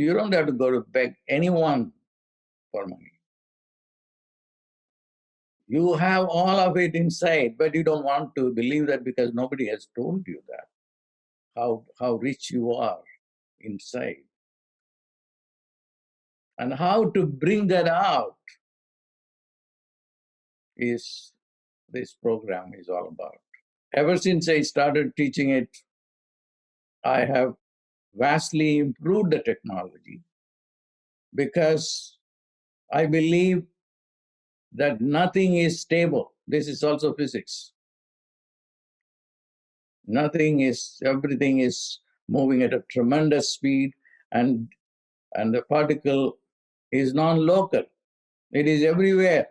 You don't have to go to beg anyone for money. You have all of it inside, but you don't want to believe that because nobody has told you that, how rich you are inside. And how to bring that out is this program is all about. Ever since I started teaching it, I have vastly improved the technology because I believe that nothing is stable. This is also physics. Everything is moving at a tremendous speed, and the particle is non-local. It is everywhere.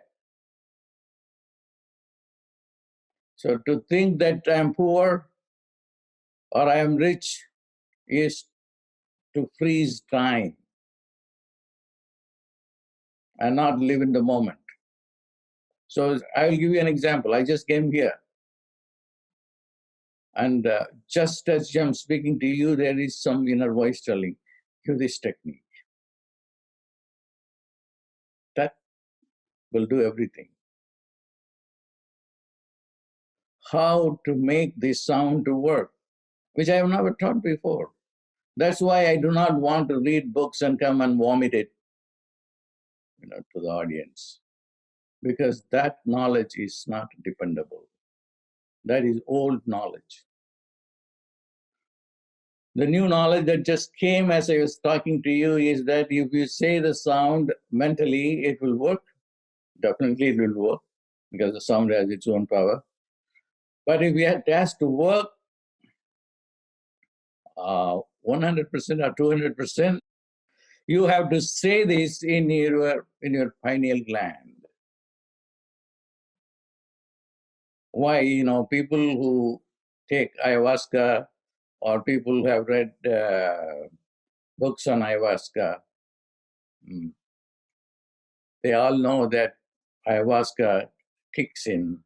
So to think that I am poor or I am rich is to freeze time and not live in the moment. So I will give you an example. I just came here, and just as I'm speaking to you, there is some inner voice telling you this technique. That will do everything. How to make this sound to work, which I have never taught before. That's why I do not want to read books and come and vomit it, to the audience, because that knowledge is not dependable. That is old knowledge. The new knowledge that just came as I was talking to you is that if you say the sound mentally, it will work. Definitely it will work because the sound has its own power. But if it has to work 100% or 200%, you have to say this in your pineal gland. Why, people who take ayahuasca or people who have read books on ayahuasca, they all know that ayahuasca kicks in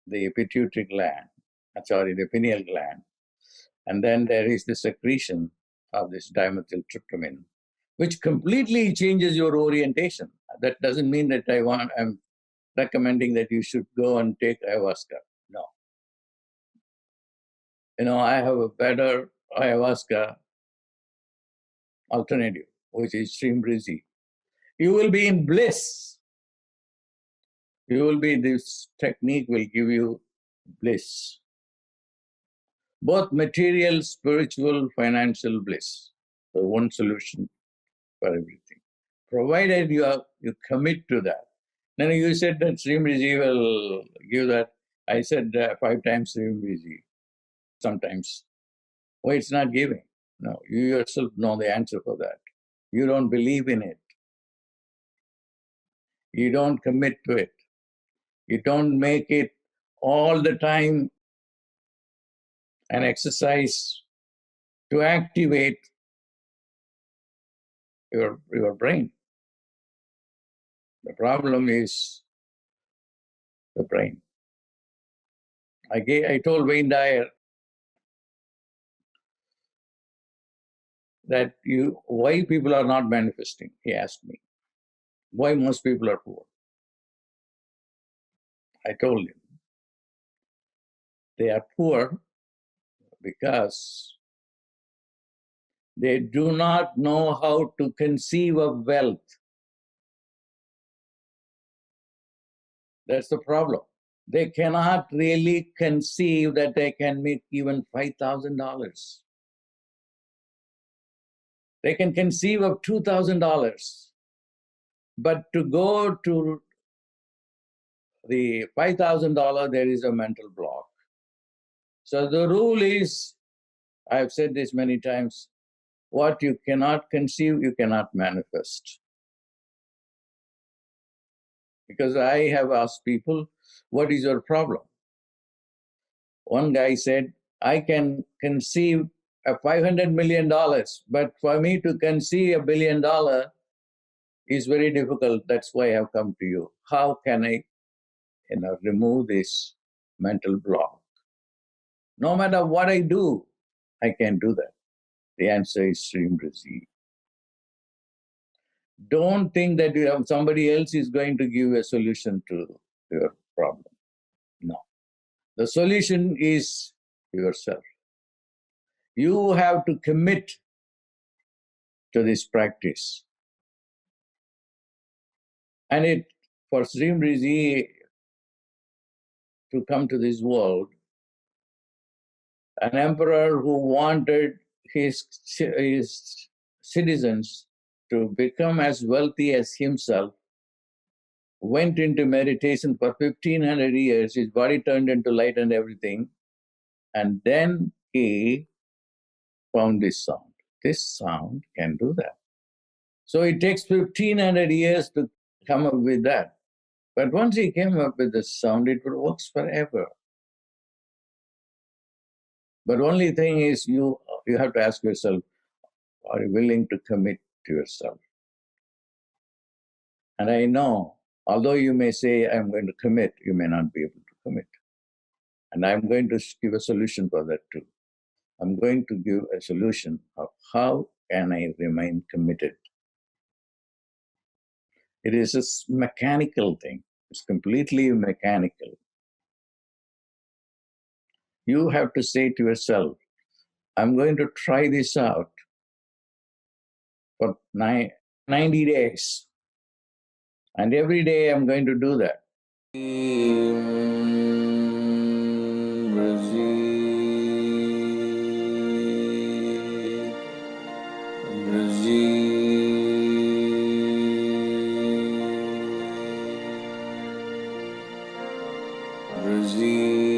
the pituitary gland, the pineal gland. And then there is the secretion of this dimethyltryptamine, which completely changes your orientation. That doesn't mean that I'm recommending that you should go and take ayahuasca. No. I have a better ayahuasca alternative, which is Shreem Brzee. You will be in bliss. This technique will give you bliss. Both material, spiritual, financial bliss. The one solution for everything. Provided you commit to that. Then you said that Shreem Brzee will give that. I said 5 times Shreem Brzee. Sometimes. Well, it's not giving. No, you yourself know the answer for that. You don't believe in it. You don't commit to it. You don't make it all the time an exercise to activate your brain. The problem is the brain. I told Wayne Dyer that why people are not manifesting. He asked me, why most people are poor. I told him, they are poor because they do not know how to conceive of wealth. That's the problem. They cannot really conceive that they can make even $5,000. They can conceive of $2,000. But to go to the $5,000, there is a mental block. So the rule is, I've said this many times, what you cannot conceive, you cannot manifest. Because I have asked people, what is your problem? One guy said, I can conceive a $500 million, but for me to conceive $1 billion is very difficult. That's why I have come to you. How can I remove this mental block? No matter what I do, I can do that. The answer is Shreem Brzee. Don't think that you have somebody else is going to give a solution to your problem. No. The solution is yourself. You have to commit to this practice. And it for Shreem Brzee to come to this world, an emperor who wanted his citizens to become as wealthy as himself went into meditation for 1500 years. His body turned into light and everything. And then he found this sound. This sound can do that. So it takes 1500 years to come up with that. But once he came up with the sound, it works forever. But only thing is you have to ask yourself, are you willing to commit to yourself? And I know, although you may say, I'm going to commit, you may not be able to commit. And I'm going to give a solution for that too. I'm going to give a solution of how can I remain committed. It is a mechanical thing. It's completely mechanical. You have to say to yourself, I'm going to try this out for 90 days. And every day I'm going to do that. Brzee.